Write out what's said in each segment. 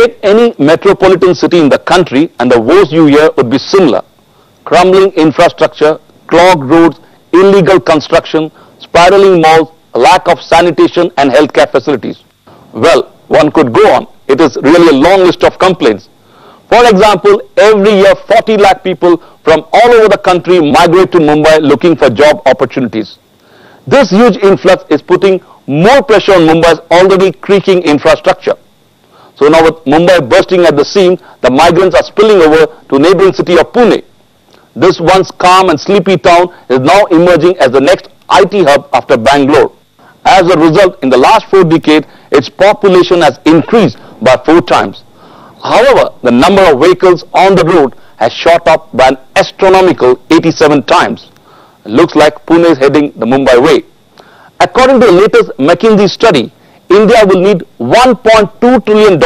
Take any metropolitan city in the country and the woes you hear would be similar. Crumbling infrastructure, clogged roads, illegal construction, spiraling malls, a lack of sanitation and healthcare facilities. Well, one could go on. It is really a long list of complaints. For example, every year 40 lakh people from all over the country migrate to Mumbai looking for job opportunities. This huge influx is putting more pressure on Mumbai's already creaking infrastructure. So now with Mumbai bursting at the seams, the migrants are spilling over to neighboring city of Pune. This once calm and sleepy town is now emerging as the next IT hub after Bangalore. As a result, in the last 4 decades, its population has increased by 4 times. However, the number of vehicles on the road has shot up by an astronomical 87 times. It looks like Pune is heading the Mumbai way. According to the latest McKinsey study, India will need $1.2 trillion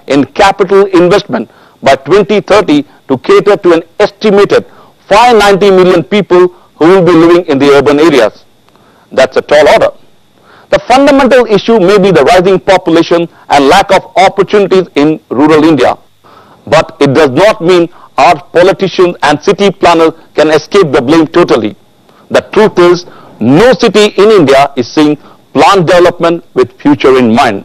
in capital investment by 2030 to cater to an estimated 590 million people who will be living in the urban areas. That's a tall order. The fundamental issue may be the rising population and lack of opportunities in rural India. But it does not mean our politicians and city planners can escape the blame totally. The truth is, no city in India is seeing planned development with future in mind.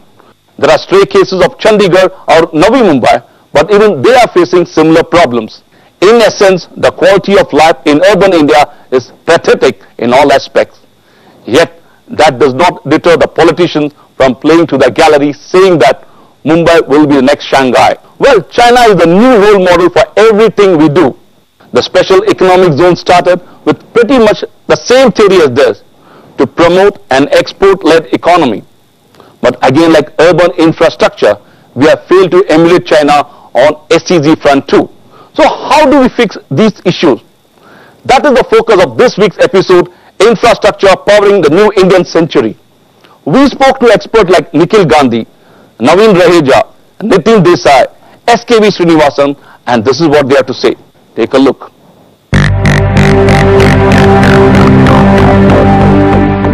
There are stray cases of Chandigarh or Navi Mumbai, but even they are facing similar problems. In essence, the quality of life in urban India is pathetic in all aspects. Yet, that does not deter the politicians from playing to the gallery, saying that Mumbai will be the next Shanghai. Well, China is the new role model for everything we do. The special economic zone started with pretty much the same theory as this, to promote an export-led economy. But again, like urban infrastructure, we have failed to emulate China on SEZ front too. So how do we fix these issues? That is the focus of this week's episode, Infrastructure Powering the New Indian Century. We spoke to experts like Nikhil Gandhi, Naveen Raheja, Nitin Desai, SKV Srinivasan, and this is what they have to say. Take a look.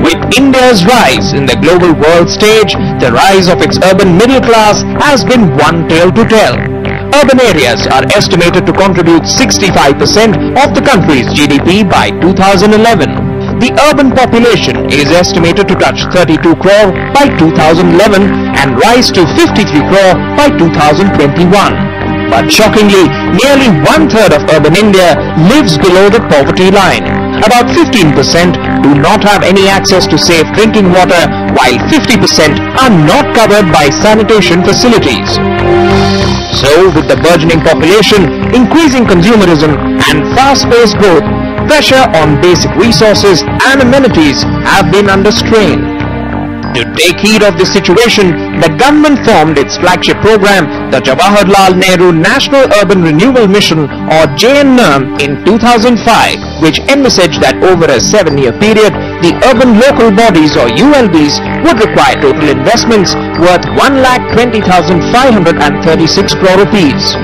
With India's rise in the global world stage, the rise of its urban middle class has been one tale to tell. Urban areas are estimated to contribute 65% of the country's GDP by 2011. The urban population is estimated to touch 32 crore by 2011 and rise to 53 crore by 2021. But shockingly, nearly 1/3 of urban India lives below the poverty line. About 15% do not have any access to safe drinking water, while 50% are not covered by sanitation facilities. So, with the burgeoning population, increasing consumerism and fast-paced growth, pressure on basic resources and amenities have been under strain. To take heed of this situation, the government formed its flagship program, the Jawaharlal Nehru National Urban Renewal Mission or JNRM in 2005, which envisaged that over a 7-year period, the urban local bodies or ULBs would require total investments worth 1,20,536 crore rupees.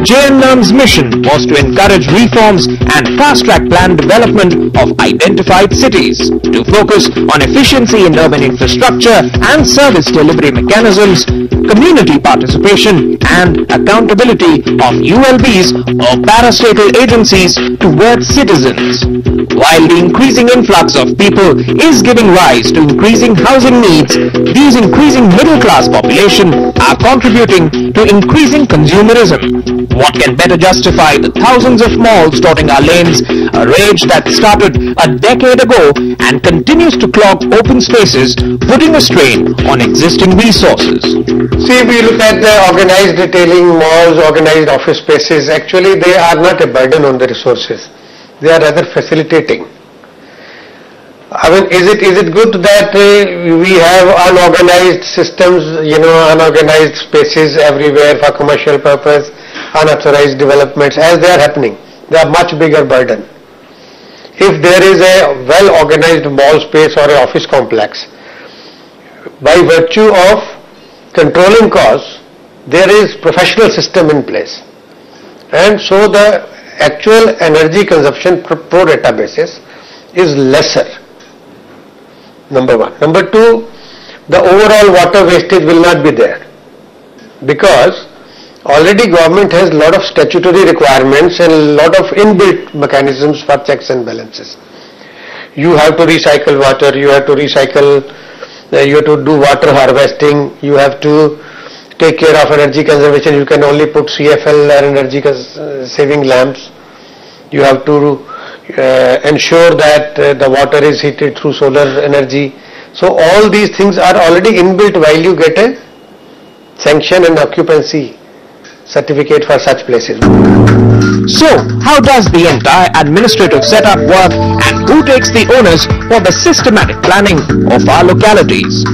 JNRM's mission was to encourage reforms and fast-track planned development of identified cities, to focus on efficiency in urban infrastructure and service delivery mechanisms, community participation and accountability of ULBs or parastatal agencies towards citizens. While the increasing influx of people is giving rise to increasing housing needs, these increasing middle-class population are contributing to increasing consumerism. What can better justify the thousands of malls dotting our lanes, a rage that started a decade ago and continues to clog open spaces, putting a strain on existing resources? See, if we look at the organized retailing malls, organized office spaces, actually they are not a burden on the resources. They are rather facilitating. I mean, is it good that we have unorganized systems, unorganized spaces everywhere for commercial purpose, unauthorized developments as they are happening? They are much bigger burden. If there is a well-organized mall space or an office complex, by virtue of controlling costs, there is professional system in place. And so the actual energy consumption pro rata basis is lesser. Number one. Number two, the overall water wastage will not be there, because Already government has a lot of statutory requirements and a lot of inbuilt mechanisms for checks and balances. You have to recycle water, you have to recycle, you have to do water harvesting, you have to take care of energy conservation. You can only put CFL or energy saving lamps. You have to ensure that the water is heated through solar energy. So all these things are already inbuilt while you get a sanction and occupancy certificate for such places. So, how does the entire administrative setup work, and who takes the onus for the systematic planning of our localities?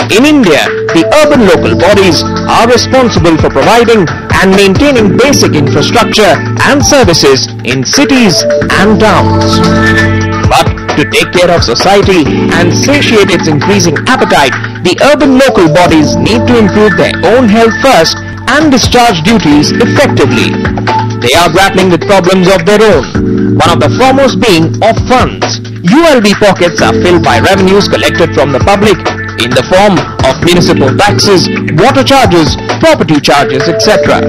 In India, the urban local bodies are responsible for providing and maintaining basic infrastructure and services in cities and towns. But to take care of society and satiate its increasing appetite, the urban local bodies need to improve their own health first and discharge duties effectively. They are grappling with problems of their own, one of the foremost being of funds. ULB pockets are filled by revenues collected from the public in the form of municipal taxes, water charges, property charges, etc.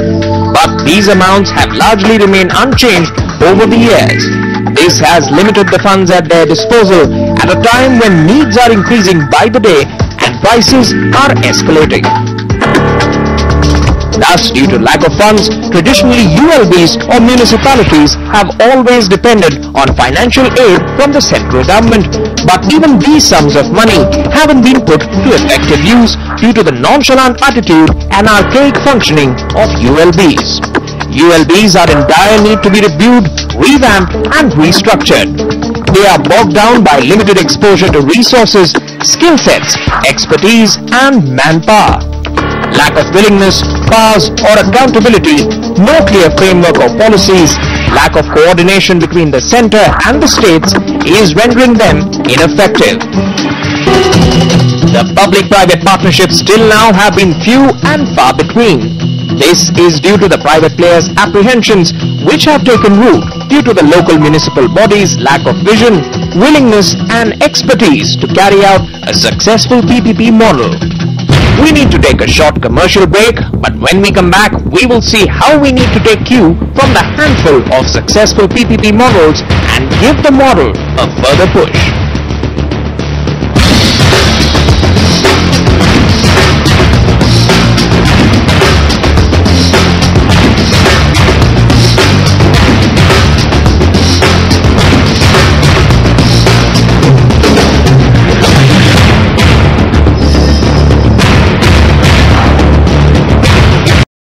But these amounts have largely remained unchanged over the years. This has limited the funds at their disposal at a time when needs are increasing by the day and prices are escalating. Thus, due to lack of funds, traditionally ULBs or municipalities have always depended on financial aid from the central government. But even these sums of money haven't been put to effective use due to the nonchalant attitude and archaic functioning of ULBs. ULBs are in dire need to be reviewed, revamped and restructured. They are bogged down by limited exposure to resources, skill sets, expertise and manpower. Lack of willingness, powers or accountability, no clear framework or policies, lack of coordination between the centre and the states is rendering them ineffective. The public-private partnerships till now have been few and far between. This is due to the private players' apprehensions which have taken root due to the local municipal bodies' lack of vision, willingness and expertise to carry out a successful PPP model. We need to take a short commercial break, but when we come back, we will see how we need to take cue from the handful of successful PPP models and give the model a further push.